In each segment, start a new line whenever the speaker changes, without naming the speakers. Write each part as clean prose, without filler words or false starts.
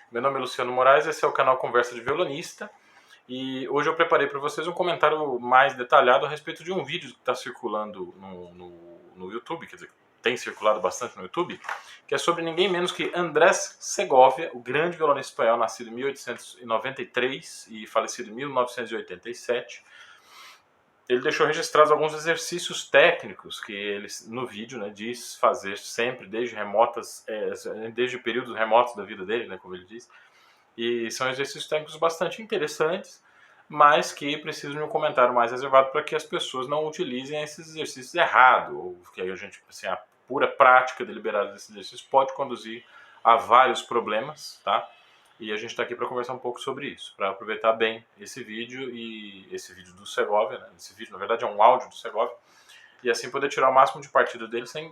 Meu nome é Luciano Moraes, esse é o canal Conversa de Violonista e hoje eu preparei para vocês um comentário mais detalhado a respeito de um vídeo que está circulando no YouTube, quer dizer, tem circulado bastante no YouTube, que é sobre ninguém menos que Andrés Segovia, o grande violonista espanhol, nascido em 1893 e falecido em 1987. Ele deixou registrados alguns exercícios técnicos que ele, no vídeo, né, diz fazer sempre, desde períodos remotos da vida dele, né, como ele diz. E são exercícios técnicos bastante interessantes, mas que precisam de um comentário mais reservado para que as pessoas não utilizem esses exercícios errado, ou que aí a gente, assim, a pura prática deliberada desses exercícios pode conduzir a vários problemas, tá? E a gente está aqui para conversar um pouco sobre isso, para aproveitar bem esse vídeo e esse vídeo do Segovia, né? Esse vídeo, na verdade, é um áudio do Segovia, e assim poder tirar o máximo de partido dele sem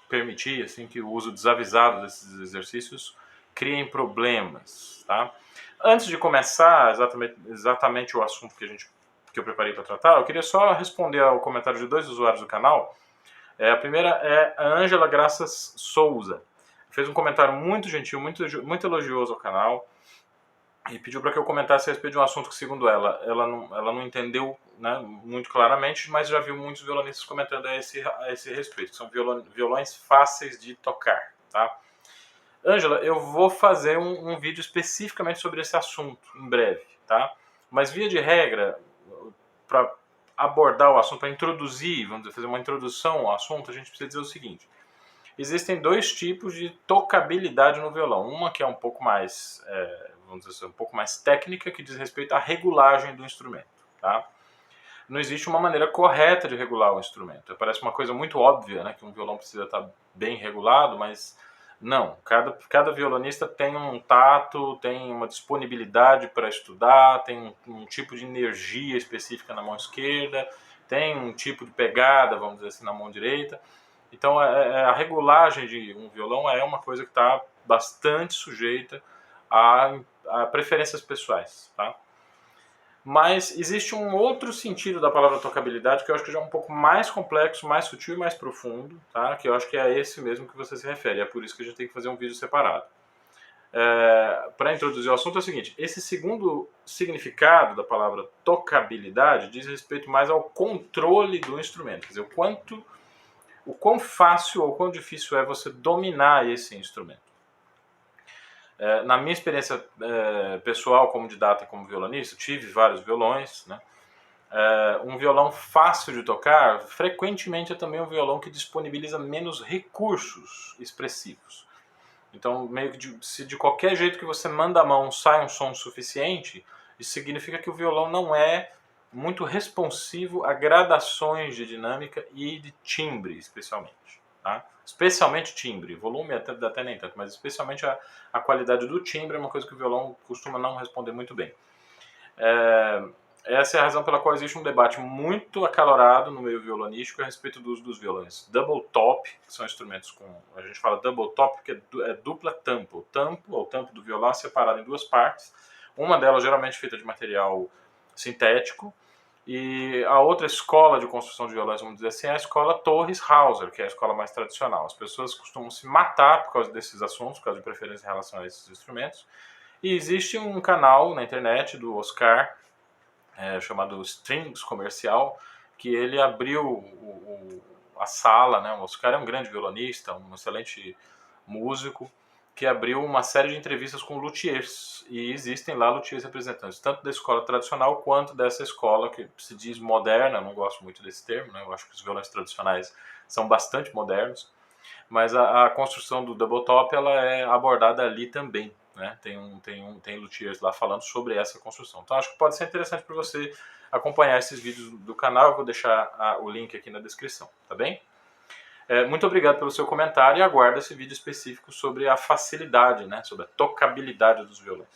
permitir assim, que o uso desavisado desses exercícios criem problemas, tá? Antes de começar exatamente o assunto que eu preparei para tratar, eu queria só responder ao comentário de dois usuários do canal. A primeira é a Ângela Graças Souza. Fez um comentário muito gentil, muito elogioso ao canal e pediu para que eu comentasse a respeito de um assunto que, segundo ela não entendeu, né, muito claramente, mas já viu muitos violonistas comentando a esse respeito, que são violões fáceis de tocar, tá? Ângela, eu vou fazer um vídeo especificamente sobre esse assunto em breve, tá? Mas via de regra, para abordar o assunto, para introduzir, vamos dizer, fazer uma introdução ao assunto, a gente precisa dizer o seguinte: existem dois tipos de tocabilidade no violão. Uma que é um pouco mais, vamos dizer assim, um pouco mais técnica, que diz respeito à regulagem do instrumento, tá? Não existe uma maneira correta de regular o instrumento. Parece uma coisa muito óbvia, né, que um violão precisa estar bem regulado, mas não. Cada violonista tem um tato, tem uma disponibilidade para estudar, tem um tipo de energia específica na mão esquerda, tem um tipo de pegada, vamos dizer assim, na mão direita. Então a regulagem de um violão é uma coisa que está bastante sujeita a preferências pessoais, tá? Mas existe um outro sentido da palavra tocabilidade que eu acho que já é um pouco mais complexo, mais sutil e mais profundo, tá? Que eu acho que é esse mesmo que você se refere. É por isso que a gente tem que fazer um vídeo separado. Para introduzir o assunto é o seguinte: esse segundo significado da palavra tocabilidade diz respeito mais ao controle do instrumento, quer dizer, o quão fácil ou quão difícil é você dominar esse instrumento. Na minha experiência pessoal como didata e como violonista, tive vários violões, né? Um violão fácil de tocar, frequentemente é também um violão que disponibiliza menos recursos expressivos. Então, meio que se de qualquer jeito que você manda a mão sai um som suficiente, isso significa que o violão não é muito responsivo a gradações de dinâmica e de timbre, especialmente. Tá? Especialmente timbre, volume até nem tanto, mas especialmente a qualidade do timbre é uma coisa que o violão costuma não responder muito bem. Essa é a razão pela qual existe um debate muito acalorado no meio violonístico a respeito do uso dos violões double top, que são instrumentos com, a gente fala double top porque é dupla tampa. O tampo do violão é separado em duas partes, uma delas geralmente feita de material sintético, e a outra escola de construção de violões, vamos dizer assim, é a escola Torres-Hauser, que é a escola mais tradicional. As pessoas costumam se matar por causa desses assuntos, por causa de preferência em relação a esses instrumentos. E existe um canal na internet do Oscar, chamado Strings Comercial, que ele abriu a sala, né? O Oscar é um grande violonista, um excelente músico, que abriu uma série de entrevistas com luthiers, e existem lá luthiers representantes, tanto da escola tradicional quanto dessa escola que se diz moderna. Não gosto muito desse termo, né? Eu acho que os violões tradicionais são bastante modernos, mas a construção do double top ela é abordada ali também, né? Tem luthiers lá falando sobre essa construção. Então acho que pode ser interessante para você acompanhar esses vídeos do canal. Eu vou deixar o link aqui na descrição, tá bem? Muito obrigado pelo seu comentário e aguardo esse vídeo específico sobre a facilidade, né? Sobre a tocabilidade dos violões.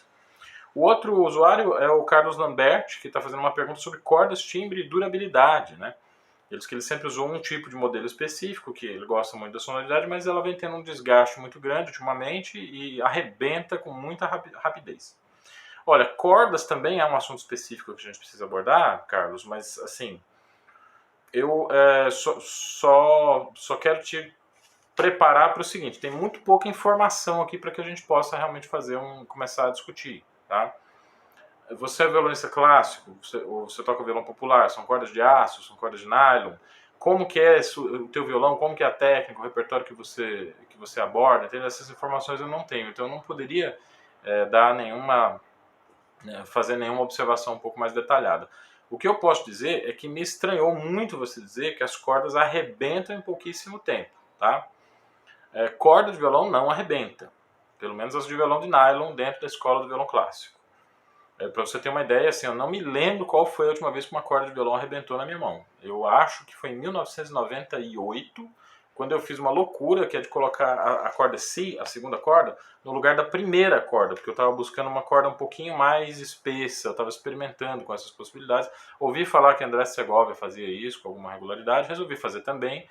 O outro usuário é o Carlos Lambert, que está fazendo uma pergunta sobre cordas, timbre e durabilidade, né? Ele diz que ele sempre usou um tipo de modelo específico, que ele gosta muito da sonoridade, mas ela vem tendo um desgaste muito grande ultimamente e arrebenta com muita rapidez. Olha, cordas também é um assunto específico que a gente precisa abordar, Carlos, mas assim, eu só quero te preparar para o seguinte, tem muito pouca informação aqui para que a gente possa realmente começar a discutir, tá? Você é violonista clássico, ou você toca violão popular, são cordas de aço, são cordas de nylon, como que é o teu violão, como que é a técnica, o repertório que você aborda, entendeu? Essas informações eu não tenho, então eu não poderia dar fazer nenhuma observação um pouco mais detalhada. O que eu posso dizer é que me estranhou muito você dizer que as cordas arrebentam em pouquíssimo tempo, tá? Corda de violão não arrebenta, pelo menos as de violão de nylon dentro da escola do violão clássico. Para você ter uma ideia, assim, eu não me lembro qual foi a última vez que uma corda de violão arrebentou na minha mão. Eu acho que foi em 1998, quando eu fiz uma loucura, que é de colocar a corda Si, a segunda corda, no lugar da primeira corda, porque eu estava buscando uma corda um pouquinho mais espessa, eu estava experimentando com essas possibilidades. Ouvi falar que André Segovia fazia isso com alguma regularidade, resolvi fazer também,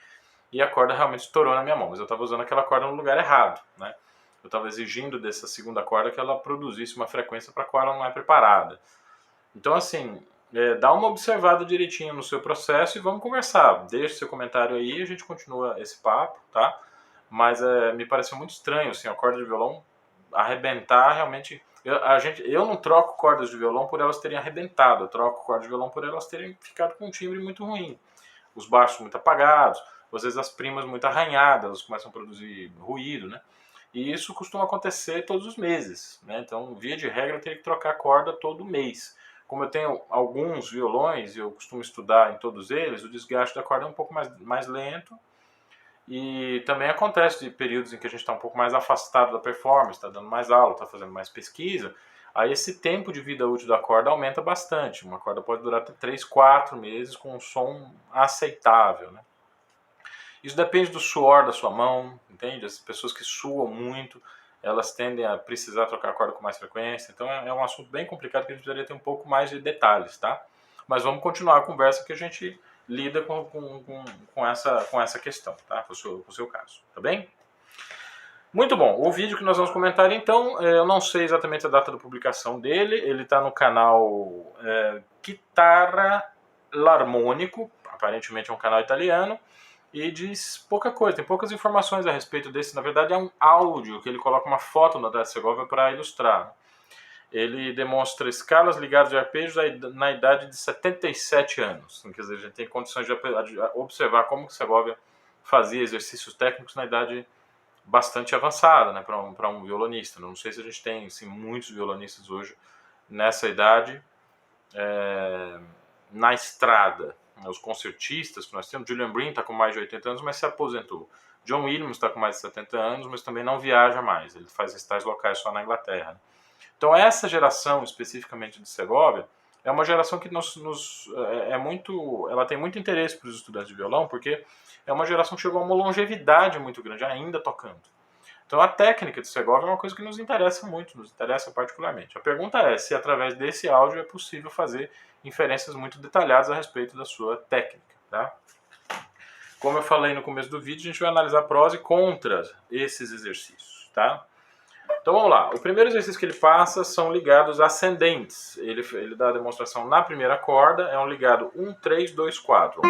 e a corda realmente estourou na minha mão, mas eu estava usando aquela corda no lugar errado, né? Eu estava exigindo dessa segunda corda que ela produzisse uma frequência para a qual ela não é preparada. Então, assim, dá uma observada direitinho no seu processo e vamos conversar. Deixe seu comentário aí e a gente continua esse papo, tá? Mas me pareceu muito estranho, assim, a corda de violão arrebentar realmente... Eu não troco cordas de violão por elas terem arrebentado, eu troco cordas de violão por elas terem ficado com um timbre muito ruim. Os baixos muito apagados, às vezes as primas muito arranhadas, elas começam a produzir ruído, né? E isso costuma acontecer todos os meses, né? Então, via de regra, eu tenho que trocar corda todo mês. Como eu tenho alguns violões e eu costumo estudar em todos eles, o desgaste da corda é um pouco mais lento. E também acontece de períodos em que a gente está um pouco mais afastado da performance, está dando mais aula, está fazendo mais pesquisa. Aí esse tempo de vida útil da corda aumenta bastante. Uma corda pode durar até 3, 4 meses com um som aceitável, né? Isso depende do suor da sua mão, entende? As pessoas que suam muito, elas tendem a precisar trocar a corda com mais frequência. Então é um assunto bem complicado que a gente precisaria ter um pouco mais de detalhes, tá? Mas vamos continuar a conversa que a gente lida com essa questão, tá? Com o seu caso, tá bem? Muito bom, o vídeo que nós vamos comentar então, eu não sei exatamente a data da publicação dele, ele está no canal Chitarra L'Armonico, aparentemente é um canal italiano, e diz pouca coisa, tem poucas informações a respeito desse. Na verdade é um áudio que ele coloca uma foto na André Segovia para ilustrar. Ele demonstra escalas ligadas de arpejos na idade de 77 anos. Quer dizer, a gente tem condições de observar como que Segovia fazia exercícios técnicos na idade bastante avançada, né, para um violonista. Não sei se a gente tem assim, muitos violonistas hoje nessa idade na estrada. Os concertistas que nós temos, Julian Bream está com mais de 80 anos, mas se aposentou. John Williams está com mais de 70 anos, mas também não viaja mais. Ele faz recitais locais só na Inglaterra. Então essa geração, especificamente de Segovia, é uma geração que ela tem muito interesse para os estudantes de violão, porque é uma geração que chegou a uma longevidade muito grande, ainda tocando. Então a técnica de Segovia é uma coisa que nos interessa muito, nos interessa particularmente. A pergunta é se através desse áudio é possível fazer inferências muito detalhadas a respeito da sua técnica, tá? Como eu falei no começo do vídeo, a gente vai analisar prós e contras esses exercícios, tá? Então vamos lá. O primeiro exercício que ele passa são ligados ascendentes. Ele dá a demonstração na primeira corda, é um ligado 1, 3, 2, 4.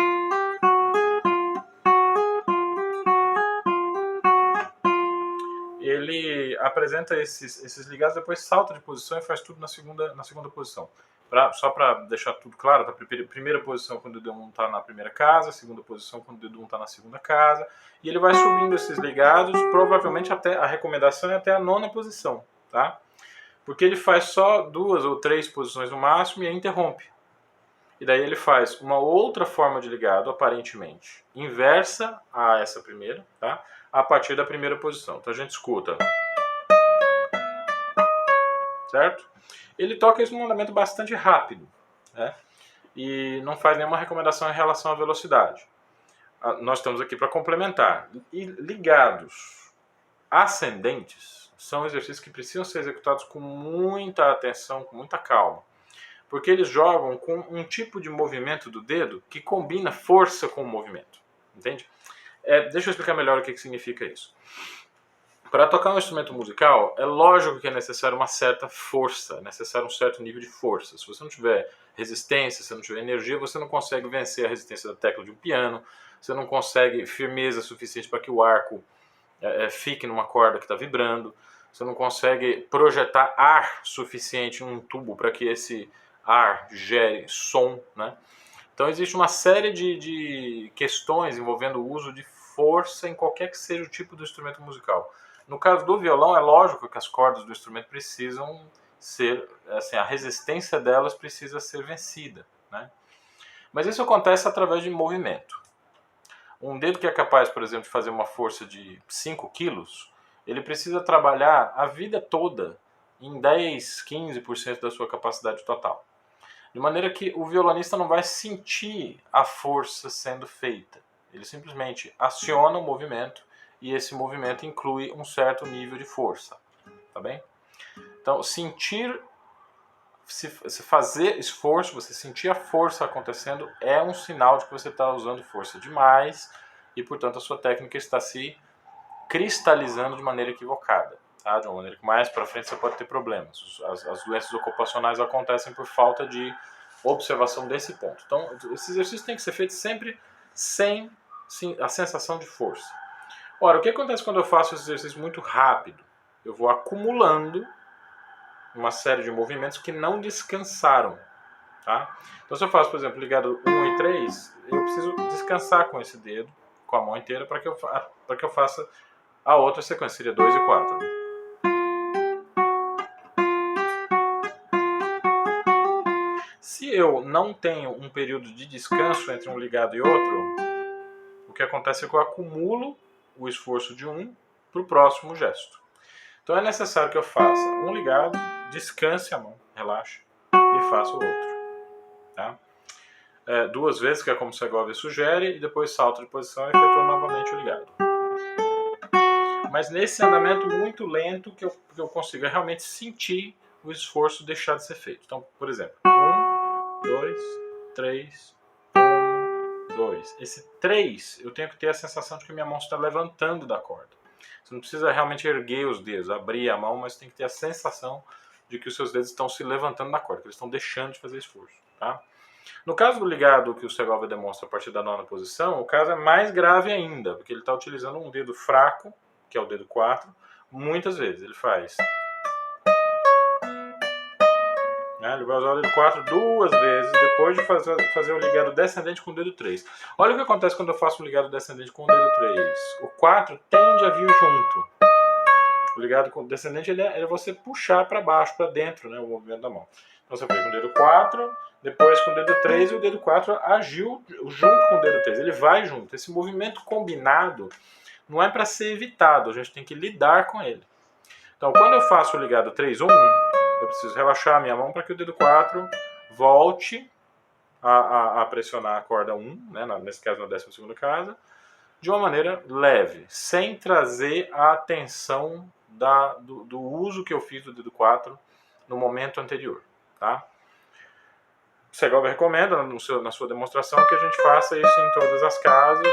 Ele apresenta esses ligados, depois salta de posição e faz tudo na segunda posição. Só para deixar tudo claro, a primeira posição quando o dedo 1 está na primeira casa, a segunda posição quando o dedo 1 está na segunda casa, e ele vai subindo esses ligados, provavelmente até a recomendação é até a 9ª posição, tá? Porque ele faz só 2 ou 3 posições no máximo e aí interrompe. E daí ele faz uma outra forma de ligado, aparentemente inversa a essa primeira, tá? A partir da primeira posição. Então a gente escuta, certo? Ele toca isso num andamento bastante rápido, né? E não faz nenhuma recomendação em relação à velocidade. Nós estamos aqui para complementar. E ligados ascendentes são exercícios que precisam ser executados com muita atenção, com muita calma, porque eles jogam com um tipo de movimento do dedo que combina força com o movimento, entende? Deixa eu explicar melhor o que significa isso. Para tocar um instrumento musical, é lógico que é necessário uma certa força, é necessário um certo nível de força. Se você não tiver resistência, se não tiver energia, você não consegue vencer a resistência da tecla de um piano, você não consegue firmeza suficiente para que o arco fique numa corda que está vibrando, você não consegue projetar ar suficiente num tubo para que esse ar gere som, né? Então existe uma série de questões envolvendo o uso de força em qualquer que seja o tipo de instrumento musical. No caso do violão, é lógico que as cordas do instrumento precisam ser, assim, a resistência delas precisa ser vencida, né? Mas isso acontece através de movimento. Um dedo que é capaz, por exemplo, de fazer uma força de 5 quilos, ele precisa trabalhar a vida toda em 10, 15% da sua capacidade total. De maneira que o violonista não vai sentir a força sendo feita. Ele simplesmente aciona o movimento e esse movimento inclui um certo nível de força. Tá bem? Então, se fazer esforço, você sentir a força acontecendo, é um sinal de que você está usando força demais e, portanto, a sua técnica está se cristalizando de maneira equivocada. Tá? De uma maneira que mais para frente você pode ter problemas. As doenças ocupacionais acontecem por falta de observação desse ponto. Então, esse exercício tem que ser feito sempre sem a sensação de força. Ora, o que acontece quando eu faço esse exercício muito rápido? Eu vou acumulando uma série de movimentos que não descansaram. Tá? Então, se eu faço, por exemplo, ligado 1 e 3, eu preciso descansar com esse dedo, com a mão inteira, para que eu faça a outra sequência, seria 2 e 4. Se eu não tenho um período de descanso entre um ligado e outro, o que acontece é que eu acumulo o esforço de um para o próximo gesto. Então é necessário que eu faça um ligado, descanse a mão, relaxe, e faça o outro. Tá? 2 vezes, que é como o Segovia sugere, e depois salto de posição e efetuo novamente o ligado. Mas nesse andamento muito lento que eu consiga realmente sentir o esforço deixar de ser feito. Então, por exemplo, 1, 2, 3, 1, 2. Esse 3, eu tenho que ter a sensação de que minha mão está levantando da corda. Você não precisa realmente erguer os dedos, abrir a mão, mas tem que ter a sensação de que os seus dedos estão se levantando da corda, que eles estão deixando de fazer esforço. Tá? No caso do ligado que o Segovia demonstra a partir da 9ª posição, o caso é mais grave ainda, porque ele está utilizando um dedo fraco, que é o dedo 4, muitas vezes. Ele faz. Ele vai usar o dedo 4 2 vezes, depois de fazer o ligado descendente com o dedo 3. Olha o que acontece quando eu faço o ligado descendente com o dedo 3. O 4 tende a vir junto. O ligado descendente é você puxar para baixo, para dentro, né, o movimento da mão. Então você fez com o dedo 4, depois com o dedo 3, e o dedo 4 agiu junto com o dedo 3. Ele vai junto. Esse movimento combinado não é para ser evitado, a gente tem que lidar com ele. Então, quando eu faço o ligado 3-1, eu preciso relaxar a minha mão para que o dedo 4 volte a pressionar a corda 1, né, nesse caso na 12ª casa, de uma maneira leve, sem trazer a atenção do uso que eu fiz do dedo 4 no momento anterior. Tá? O Segovia recomenda na sua demonstração que a gente faça isso em todas as casas.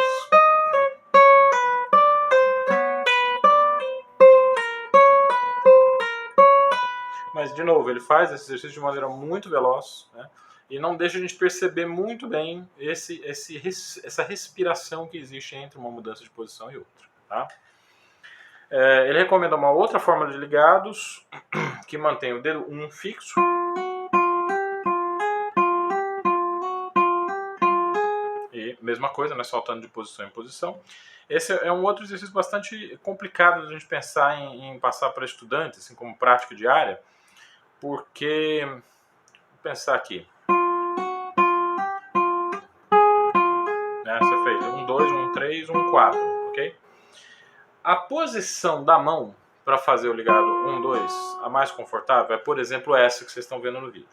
Mas, de novo, ele faz esse exercício de maneira muito veloz, né? E não deixa a gente perceber muito bem essa respiração que existe entre uma mudança de posição e outra. Tá? Ele recomenda uma outra forma de ligados, que mantém o dedo 1 fixo. E mesma coisa, né, saltando de posição em posição. Esse é um outro exercício bastante complicado de a gente pensar em passar para estudantes, assim, como prática diária, porque, vou pensar aqui, você fez 1, 2, 1, 3, 1, 4, ok? A posição da mão para fazer o ligado 1, 2, a mais confortável é, por exemplo, essa que vocês estão vendo no vídeo.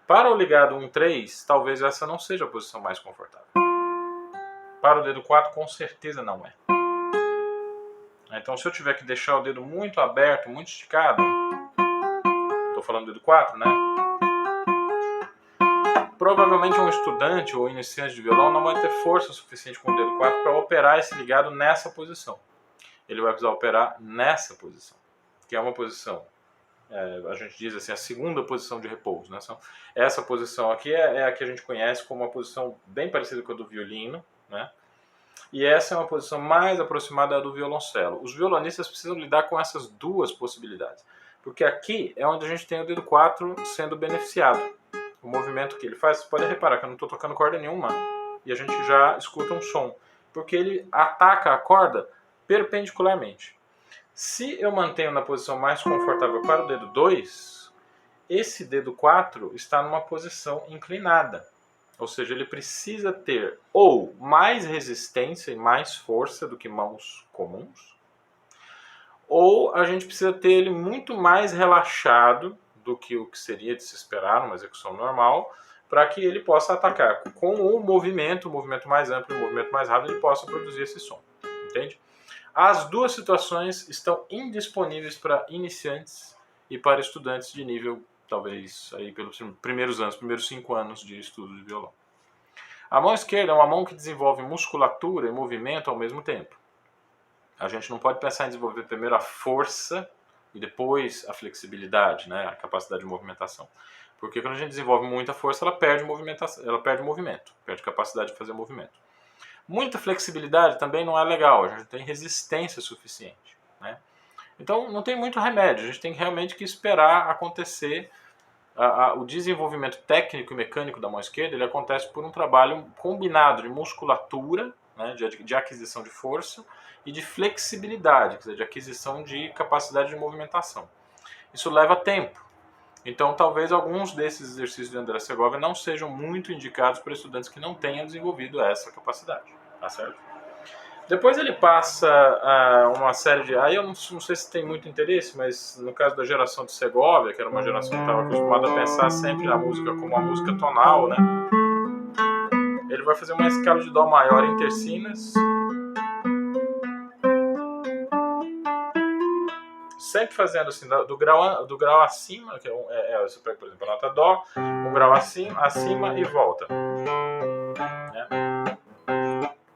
Para o ligado 1, 3, talvez essa não seja a posição mais confortável. Para o dedo 4, com certeza não é. Então, se eu tiver que deixar o dedo muito aberto, muito esticado, estou falando do dedo 4, né? Provavelmente um estudante ou iniciante de violão não vai ter força suficiente com o dedo 4 para operar esse ligado nessa posição. Ele vai precisar operar nessa posição, que é uma posição, a gente diz assim, a segunda posição de repouso. Né? Essa posição aqui é a que a gente conhece como uma posição bem parecida com a do violino, né? E essa é uma posição mais aproximada do violoncelo. Os violonistas precisam lidar com essas duas possibilidades, porque aqui é onde a gente tem o dedo 4 sendo beneficiado. O movimento que ele faz, você pode reparar que eu não estou tocando corda nenhuma, e a gente já escuta um som, porque ele ataca a corda perpendicularmente. Se eu mantenho na posição mais confortável para o dedo 2, esse dedo 4 está numa posição inclinada. Ou seja, ele precisa ter ou mais resistência e mais força do que mãos comuns, ou a gente precisa ter ele muito mais relaxado do que o que seria de se esperar numa execução normal, para que ele possa atacar com o movimento mais amplo, o movimento mais rápido, ele possa produzir esse som. Entende? As duas situações estão indisponíveis para iniciantes e para estudantes de nível, talvez, aí pelos primeiros 5 anos de estudo de violão. A mão esquerda é uma mão que desenvolve musculatura e movimento ao mesmo tempo. A gente não pode pensar em desenvolver primeiro a força e depois a flexibilidade, né, a capacidade de movimentação. Porque quando a gente desenvolve muita força, ela perde movimento, perde capacidade de fazer movimento. Muita flexibilidade também não é legal, a gente tem resistência suficiente, né? Então não tem muito remédio, a gente tem realmente que esperar acontecer. O desenvolvimento técnico e mecânico da mão esquerda ele acontece por um trabalho combinado de musculatura, né, de aquisição de força, e de flexibilidade, quer dizer, de aquisição de capacidade de movimentação. Isso leva tempo. Então, talvez alguns desses exercícios de André Segovia não sejam muito indicados para estudantes que não tenham desenvolvido essa capacidade, tá certo? Depois ele passa uma série de... Aí eu não sei se tem muito interesse, mas no caso da geração de Segovia, que era uma geração que estava acostumada a pensar sempre na música como uma música tonal, né? Ele vai fazer uma escala de Dó maior em tercinas, sempre fazendo assim, do grau acima, que você pega, por exemplo, a nota Dó, um grau acima e volta. Né?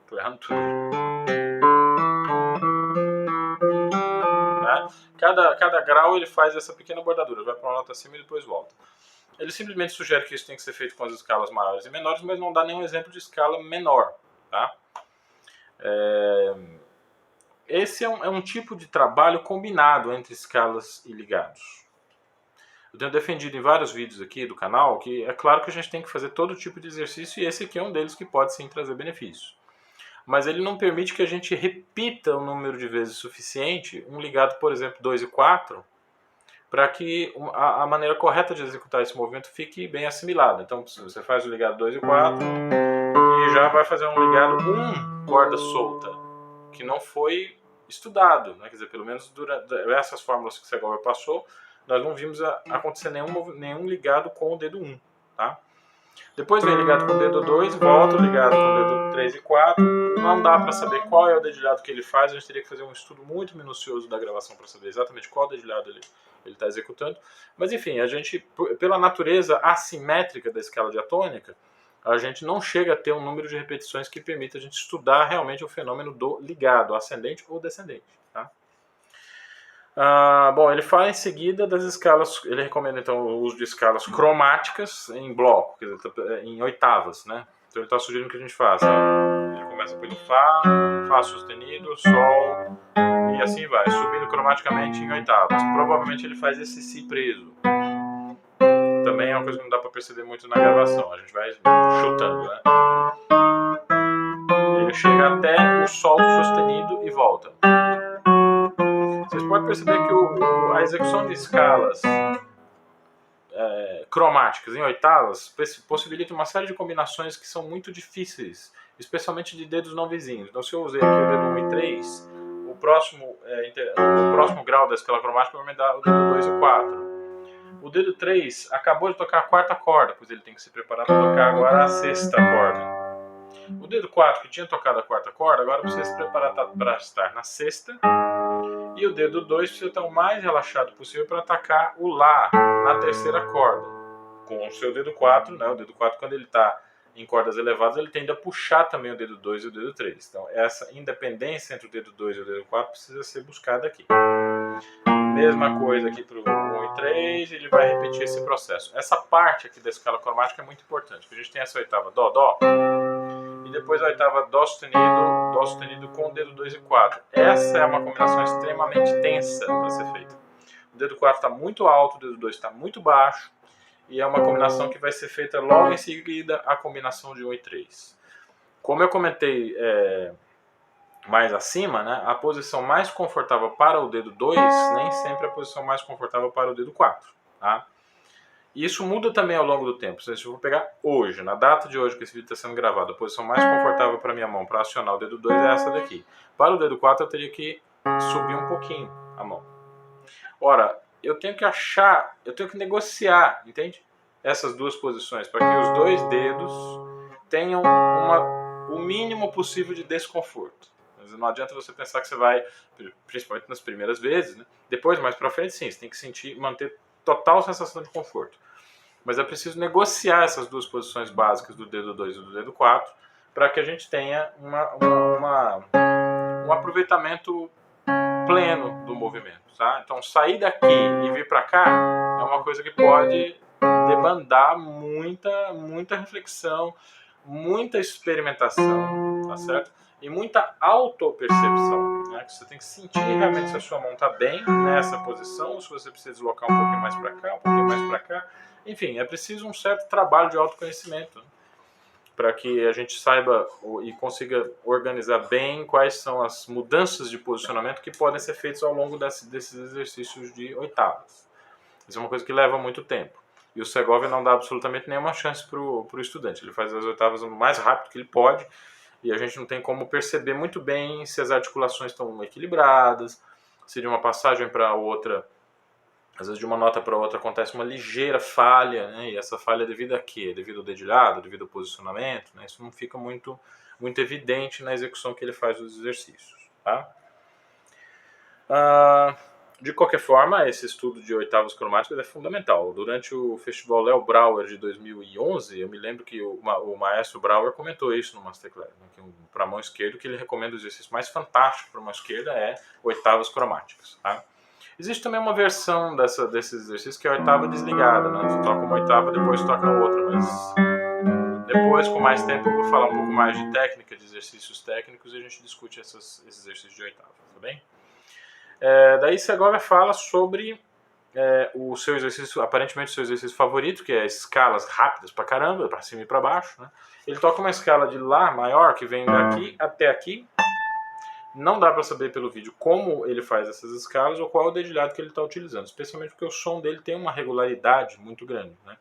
Tô errando tudo. Né? Cada grau ele faz essa pequena bordadura, vai para uma nota acima e depois volta. Ele simplesmente sugere que isso tem que ser feito com as escalas maiores e menores, mas não dá nenhum exemplo de escala menor. Tá? Esse é um tipo de trabalho combinado entre escalas e ligados. Eu tenho defendido em vários vídeos aqui do canal que é claro que a gente tem que fazer todo tipo de exercício e esse aqui é um deles que pode sim trazer benefícios. Mas ele não permite que a gente repita o número de vezes suficiente um ligado, por exemplo, 2 e 4, para que a maneira correta de executar esse movimento fique bem assimilada. Então você faz o ligado 2 e 4 e já vai fazer um ligado 1 corda solta, que não foi estudado, né? Quer dizer, pelo menos durante essas fórmulas que Segovia passou, nós não vimos acontecer nenhum ligado com o dedo 1, tá? Depois vem ligado com o dedo 2, volta ligado com o dedo 3 e 4. Não dá para saber qual é o dedilhado que ele faz, a gente teria que fazer um estudo muito minucioso da gravação para saber exatamente qual dedilhado ele está executando. Mas enfim, a gente, pela natureza assimétrica da escala diatônica, a gente não chega a ter um número de repetições que permita a gente estudar realmente o fenômeno do ligado, ascendente ou descendente. Tá? Bom, ele fala em seguida das escalas, ele recomenda então o uso de escalas cromáticas em bloco, quer dizer, em oitavas, né? Então ele está sugerindo que a gente faça. Ele começa pelo Fá sustenido, Sol e assim vai, subindo cromaticamente em oitavas. Provavelmente ele faz esse Si preso. Também é uma coisa que não dá para perceber muito na gravação, a gente vai chutando, né? Ele chega até o Sol sustenido e volta. Vocês podem perceber que a execução de escalas cromáticas em oitavas possibilita uma série de combinações que são muito difíceis, especialmente de dedos não vizinhos. Então, se eu usei aqui o dedo 1 e 3, o próximo grau da escala cromática vai me dar o dedo 2 e 4. O dedo 3 acabou de tocar a quarta corda, pois ele tem que se preparar para tocar agora a sexta corda. O dedo 4, que tinha tocado a quarta corda, agora precisa se preparar para estar na sexta. E o dedo 2 precisa estar o mais relaxado possível para atacar o Lá na terceira corda. Com o seu dedo 4, né? O dedo 4, quando ele está em cordas elevadas, ele tende a puxar também o dedo 2 e o dedo 3. Então, essa independência entre o dedo 2 e o dedo 4 precisa ser buscada aqui. Mesma coisa aqui para o 1 e 3, ele vai repetir esse processo. Essa parte aqui da escala cromática é muito importante, porque a gente tem essa oitava Dó, Dó, e depois a oitava Dó sustenido com o dedo 2 e 4. Essa é uma combinação extremamente tensa para ser feita. O dedo 4 está muito alto, o dedo 2 está muito baixo, e é uma combinação que vai ser feita logo em seguida a combinação de 1 e 3. Como eu comentei mais acima, né, a posição mais confortável para o dedo 2 nem sempre é a posição mais confortável para o dedo 4. Tá? E isso muda também ao longo do tempo. Se eu vou pegar hoje, na data de hoje que esse vídeo está sendo gravado, a posição mais confortável para minha mão para acionar o dedo 2 é essa daqui. Para o dedo 4 eu teria que subir um pouquinho a mão. Ora, eu tenho que negociar, entende? Essas duas posições, para que os dois dedos tenham o mínimo possível de desconforto. Mas não adianta você pensar que você vai, principalmente nas primeiras vezes, né? Depois, mais para frente, sim, você tem que manter total sensação de conforto. Mas é preciso negociar essas duas posições básicas do dedo 2 e do dedo 4 para que a gente tenha um aproveitamento pleno do movimento. Tá? Então, sair daqui e vir para cá é uma coisa que pode demandar muita reflexão, muita experimentação, tá certo? E muita autopercepção, né? Que você tem que sentir realmente se a sua mão está bem nessa posição, ou se você precisa deslocar um pouquinho mais para cá, um pouquinho mais para cá. Enfim, é preciso um certo trabalho de autoconhecimento, né? Para que a gente saiba e consiga organizar bem quais são as mudanças de posicionamento que podem ser feitas ao longo desses exercícios de oitavas. Isso é uma coisa que leva muito tempo. E o Segovia não dá absolutamente nenhuma chance para o estudante. Ele faz as oitavas o mais rápido que ele pode e a gente não tem como perceber muito bem se as articulações estão equilibradas, se de uma passagem para outra, às vezes de uma nota para outra acontece uma ligeira falha, né? E essa falha é devido a quê? Devido ao dedilhado, devido ao posicionamento, né? Isso não fica muito evidente na execução que ele faz dos exercícios. Tá? De qualquer forma, esse estudo de oitavas cromáticas é fundamental. Durante o Festival Léo Brauer de 2011, eu me lembro que o maestro Brauer comentou isso no Masterclass, né? Que para a mão esquerda, que ele recomenda o exercício mais fantástico para a mão esquerda é oitavas cromáticas. Tá? Existe também uma versão desses exercícios que é a oitava desligada, né? Você toca uma oitava, depois toca a outra, mas depois, com mais tempo, eu vou falar um pouco mais de técnica, de exercícios técnicos, e a gente discute esses exercícios de oitava, tá bem? Daí Segovia fala sobre o seu exercício, aparentemente o seu exercício favorito, que é escalas rápidas pra caramba, pra cima e pra baixo, né? Ele toca uma escala de Lá maior, que vem daqui até aqui. Não dá para saber pelo vídeo como ele faz essas escalas ou qual é o dedilhado que ele está utilizando, especialmente porque o som dele tem uma regularidade muito grande, né?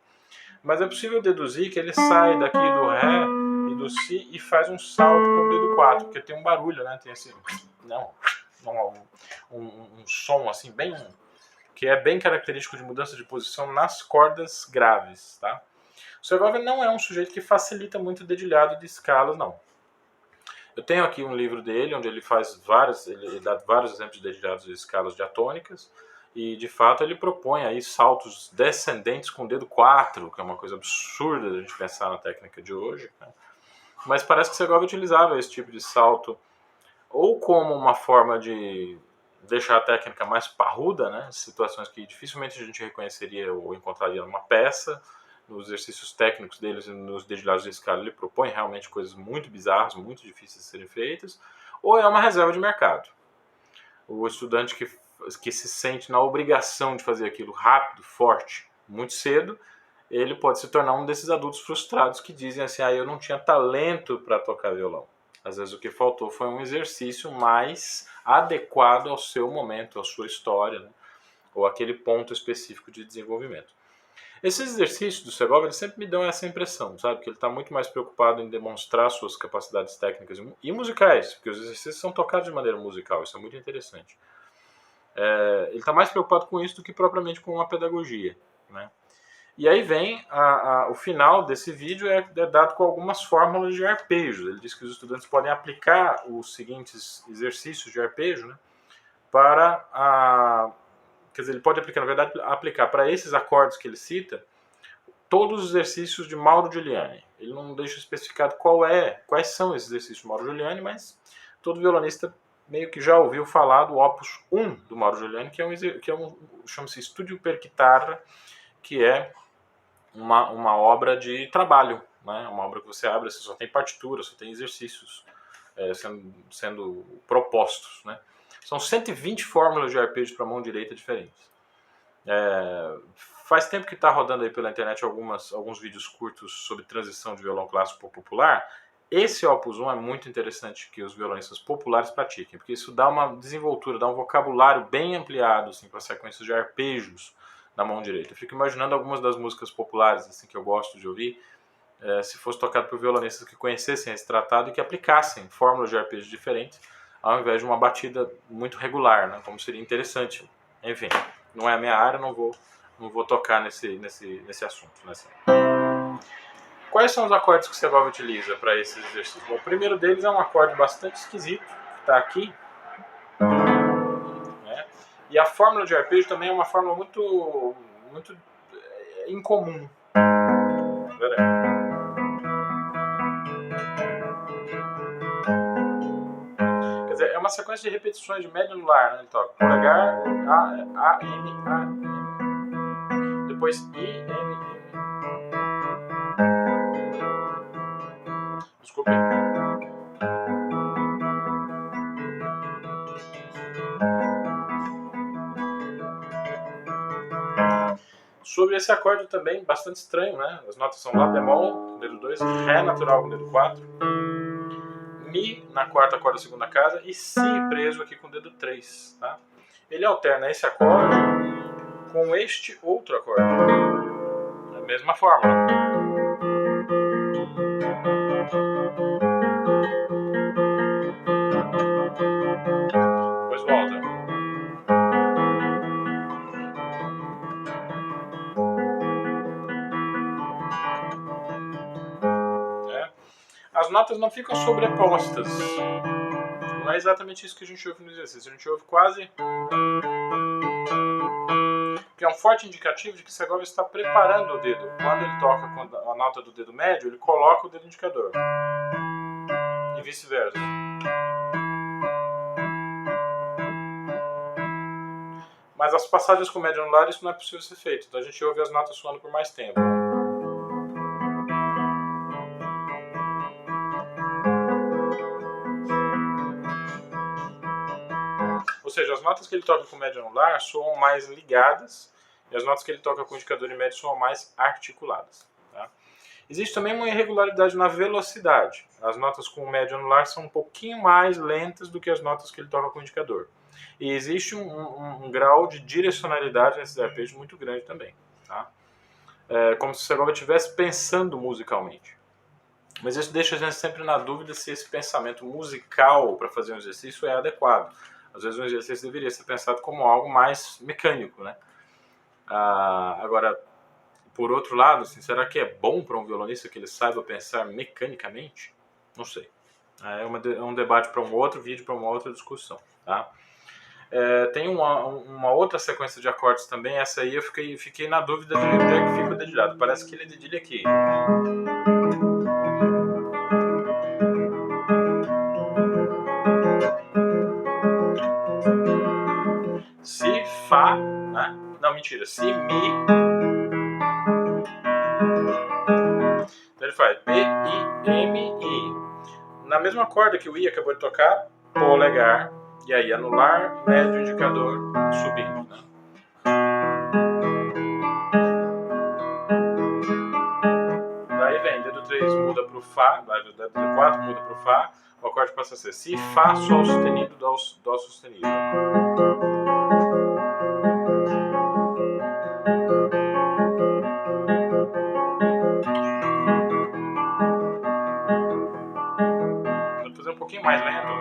Mas é possível deduzir que ele sai daqui do Ré e do Si e faz um salto com o dedo 4, porque tem um barulho, né? Tem assim, um som assim bem, que é bem característico de mudança de posição nas cordas graves, tá? O Segovia não é um sujeito que facilita muito o dedilhado de escalas, não. Eu tenho aqui um livro dele, onde ele dá vários exemplos de dedilhados de escalas diatônicas, e de fato ele propõe aí saltos descendentes com o dedo 4, que é uma coisa absurda a gente pensar na técnica de hoje, né? Mas parece que Segovia utilizava esse tipo de salto ou como uma forma de deixar a técnica mais parruda, né? Situações que dificilmente a gente reconheceria ou encontraria numa peça. Nos exercícios técnicos deles e nos dedilhados de escala, ele propõe realmente coisas muito bizarras, muito difíceis de serem feitas, ou é uma reserva de mercado. O estudante que se sente na obrigação de fazer aquilo rápido, forte, muito cedo, ele pode se tornar um desses adultos frustrados que dizem assim, eu não tinha talento para tocar violão. Às vezes o que faltou foi um exercício mais adequado ao seu momento, à sua história, né? Ou aquele ponto específico de desenvolvimento. Esses exercícios do Segovia, eles sempre me dão essa impressão, sabe? Que ele está muito mais preocupado em demonstrar suas capacidades técnicas e musicais, porque os exercícios são tocados de maneira musical, isso é muito interessante. Ele está mais preocupado com isso do que propriamente com a pedagogia, né? E aí vem o final desse vídeo é dado com algumas fórmulas de arpejos. Ele diz que os estudantes podem aplicar os seguintes exercícios de arpejo, né, quer dizer, ele pode aplicar, na verdade, aplicar para esses acordes que ele cita todos os exercícios de Mauro Giuliani. Ele não deixa especificado quais são esses exercícios de Mauro Giuliani, mas todo violonista meio que já ouviu falar do Opus 1 do Mauro Giuliani, que chama-se Studio per Chitarra, que é uma obra de trabalho, né? Uma obra que você abre, você só tem partitura, só tem exercícios sendo propostos, né? São 120 fórmulas de arpejos para mão direita diferentes. Faz tempo que está rodando aí pela internet alguns vídeos curtos sobre transição de violão clássico para popular. Esse Opus 1 é muito interessante que os violonistas populares pratiquem, porque isso dá uma desenvoltura, dá um vocabulário bem ampliado assim, para sequências de arpejos na mão direita. Eu fico imaginando algumas das músicas populares assim, que eu gosto de ouvir, se fosse tocado por violonistas que conhecessem esse tratado e que aplicassem fórmulas de arpejos diferentes, ao invés de uma batida muito regular, né? Como seria interessante. Enfim, não é a minha área, não vou tocar nesse assunto. Quais são os acordes que o Segovia utiliza para esses exercícios? Bom, o primeiro deles é um acorde bastante esquisito, que está aqui. Né? E a fórmula de arpejo também é uma fórmula muito incomum. Quer dizer, é uma sequência de repetições de médio anular, né? Ele toca polegar, A, M, A, M. Depois I, M, M. Desculpe. Sobre esse acorde também, bastante estranho, né? As notas são Lá bemol, com o dedo 2, Ré natural com o dedo 4, Mi na quarta corda da segunda casa e Si preso aqui com o dedo 3. Tá? Ele alterna esse acorde com este outro acorde. É a mesma fórmula. Depois volta. As notas não ficam sobrepostas. Não é exatamente isso que a gente ouve no exercício. A gente ouve quase... que é um forte indicativo de que Segovia está preparando o dedo. Quando ele toca com a nota do dedo médio, ele coloca o dedo indicador. E vice-versa. Mas as passagens com médio anular, isso não é possível ser feito. Então a gente ouve as notas soando por mais tempo. Ou seja, as notas que ele toca com médio anular soam mais ligadas e as notas que ele toca com indicador e médio soam mais articuladas. Tá? Existe também uma irregularidade na velocidade. As notas com médio anular são um pouquinho mais lentas do que as notas que ele toca com indicador. E existe um grau de direcionalidade nesses arpejos muito grande também. Tá? Como se o Segovia estivesse pensando musicalmente. Mas isso deixa a gente sempre na dúvida se esse pensamento musical para fazer um exercício é adequado. Às vezes um exercício deveria ser pensado como algo mais mecânico, né? Agora, por outro lado, assim, será que é bom para um violonista que ele saiba pensar mecanicamente? Não sei. É um debate para um outro vídeo, para uma outra discussão. Tá? Tem uma outra sequência de acordes também. Essa aí eu fiquei na dúvida de onde é que fica o dedilhado. Parece que ele dedilha aqui. Si, Fá, né? Não, mentira. Si, Mi. Então ele faz B, I, M, I. Na mesma corda que o I acabou de tocar, polegar. E aí anular, médio, indicador, subindo. Né? Daí vem, dedo 3 muda para o Fá, dedo 4 muda para o Fá, o acorde passa a ser Si, Fá, Sol sustenido, Dó sustenido. Vou fazer um pouquinho mais lento.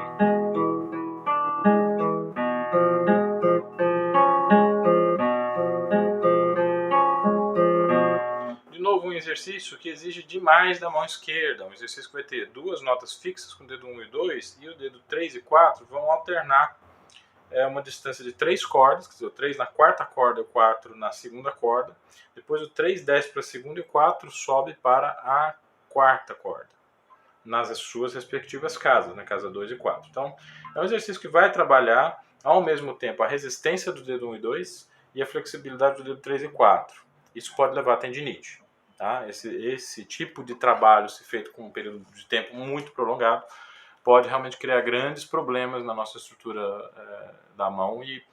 Um exercício que exige demais da mão esquerda, um exercício que vai ter duas notas fixas com o dedo 1 e 2 e o dedo 3 e 4 vão alternar uma distância de 3 cordas, quer dizer, o 3 na quarta corda e o 4 na segunda corda, depois o 3 desce para a segunda e o 4 sobe para a quarta corda, nas suas respectivas casas, na casa 2 e 4. Então, é um exercício que vai trabalhar ao mesmo tempo a resistência do dedo 1 e 2 e a flexibilidade do dedo 3 e 4. Isso pode levar a tendinite. tá? Esse tipo de trabalho, se feito com um período de tempo muito prolongado, pode realmente criar grandes problemas na nossa estrutura da mão e,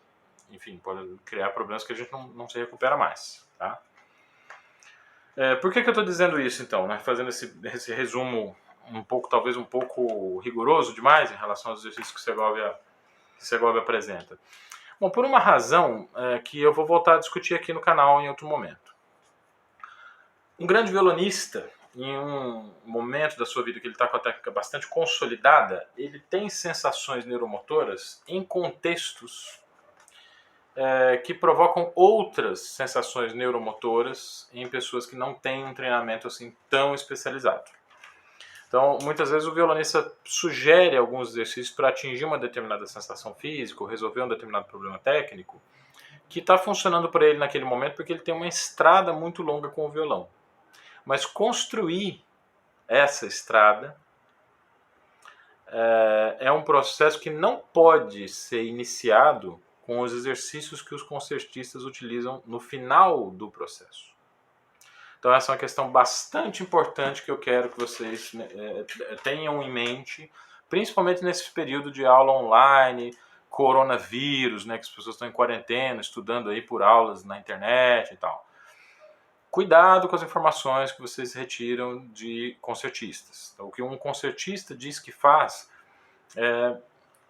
enfim, pode criar problemas que a gente não se recupera mais, tá? Por que eu estou dizendo isso, então, né? Fazendo esse resumo talvez um pouco rigoroso demais em relação aos exercícios que Segovia apresenta? Bom, por uma razão que eu vou voltar a discutir aqui no canal em outro momento. Um grande violonista, em um momento da sua vida que ele está com a técnica bastante consolidada, ele tem sensações neuromotoras em contextos que provocam outras sensações neuromotoras em pessoas que não têm um treinamento assim tão especializado. Então, muitas vezes o violonista sugere alguns exercícios para atingir uma determinada sensação física ou resolver um determinado problema técnico que está funcionando para ele naquele momento porque ele tem uma estrada muito longa com o violão. Mas construir essa estrada é um processo que não pode ser iniciado com os exercícios que os concertistas utilizam no final do processo. Então essa é uma questão bastante importante que eu quero que vocês tenham em mente, principalmente nesse período de aula online, coronavírus, né, que as pessoas estão em quarentena, estudando aí por aulas na internet e tal. Cuidado com as informações que vocês retiram de concertistas. Então, o que um concertista diz que faz,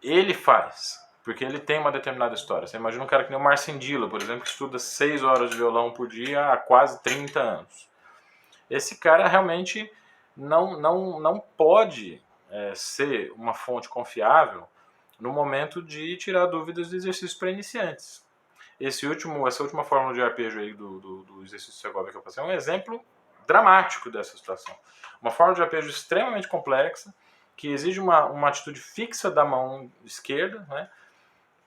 ele faz, porque ele tem uma determinada história. Você imagina um cara que nem o Marcin-Dilla, por exemplo, que estuda 6 horas de violão por dia há quase 30 anos. Esse cara realmente não pode ser uma fonte confiável no momento de tirar dúvidas de exercícios para iniciantes. Essa última fórmula de arpejo aí do exercício de Segovia que eu passei é um exemplo dramático dessa situação. Uma fórmula de arpejo extremamente complexa, que exige uma atitude fixa da mão esquerda, né?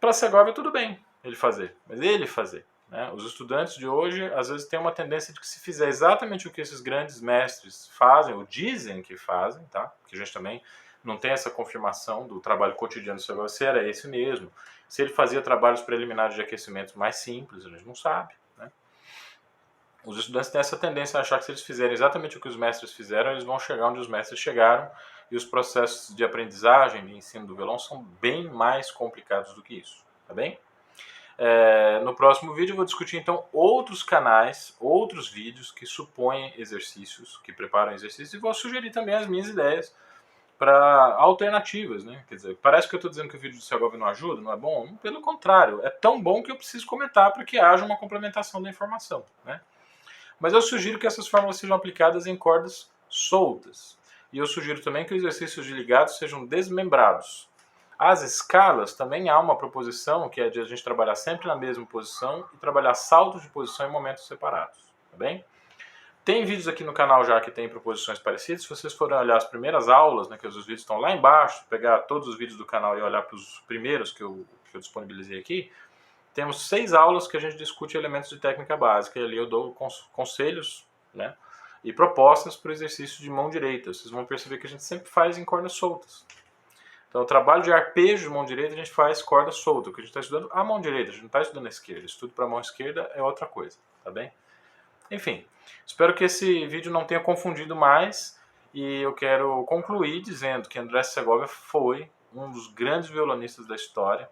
Para Segovia tudo bem ele fazer, mas ele fazer. Né? Os estudantes de hoje às vezes têm uma tendência de que se fizer exatamente o que esses grandes mestres fazem, ou dizem que fazem, tá? Porque a gente também não tem essa confirmação do trabalho cotidiano do Segovia, se era esse mesmo, se ele fazia trabalhos preliminares de aquecimento mais simples, a gente não sabe. Né? Os estudantes têm essa tendência a achar que se eles fizerem exatamente o que os mestres fizeram, eles vão chegar onde os mestres chegaram, e os processos de aprendizagem, de ensino do violão são bem mais complicados do que isso, tá bem? No próximo vídeo eu vou discutir então outros canais, outros vídeos que supõem exercícios, que preparam exercícios, e vou sugerir também as minhas ideias para alternativas, né? Quer dizer, parece que eu estou dizendo que o vídeo do Segovia não ajuda, não é bom? Pelo contrário, é tão bom que eu preciso comentar para que haja uma complementação da informação, né? Mas eu sugiro que essas fórmulas sejam aplicadas em cordas soltas. E eu sugiro também que os exercícios de ligados sejam desmembrados. As escalas, também há uma proposição que é de a gente trabalhar sempre na mesma posição e trabalhar saltos de posição em momentos separados, tá bem? Tem vídeos aqui no canal já que tem proposições parecidas. Se vocês forem olhar as primeiras aulas, né, que os vídeos estão lá embaixo, pegar todos os vídeos do canal e olhar para os primeiros que eu disponibilizei aqui, temos 6 aulas que a gente discute elementos de técnica básica, e ali eu dou conselhos, né, e propostas para o exercício de mão direita. Vocês vão perceber que a gente sempre faz em cordas soltas. Então, o trabalho de arpejo de mão direita a gente faz corda solta, porque a gente está estudando a mão direita, a gente não está estudando a esquerda. Estudo para a mão esquerda é outra coisa, tá bem? Enfim, espero que esse vídeo não tenha confundido mais, e eu quero concluir dizendo que André Segovia foi um dos grandes violonistas da história,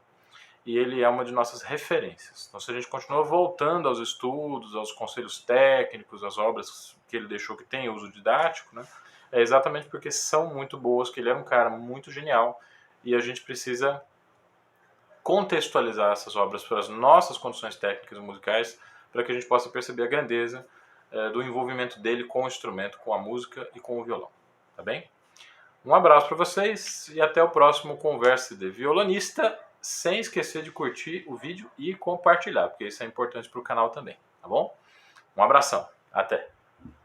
e ele é uma de nossas referências. Então, se a gente continua voltando aos estudos, aos conselhos técnicos, às obras que ele deixou que tem uso didático, né, é exatamente porque são muito boas, que ele era um cara muito genial, e a gente precisa contextualizar essas obras para as nossas condições técnicas e musicais, para que a gente possa perceber a grandeza do envolvimento dele com o instrumento, com a música e com o violão. Tá bem? Um abraço para vocês e até o próximo Conversa de Violonista, sem esquecer de curtir o vídeo e compartilhar, porque isso é importante para o canal também, tá bom? Um abração, até!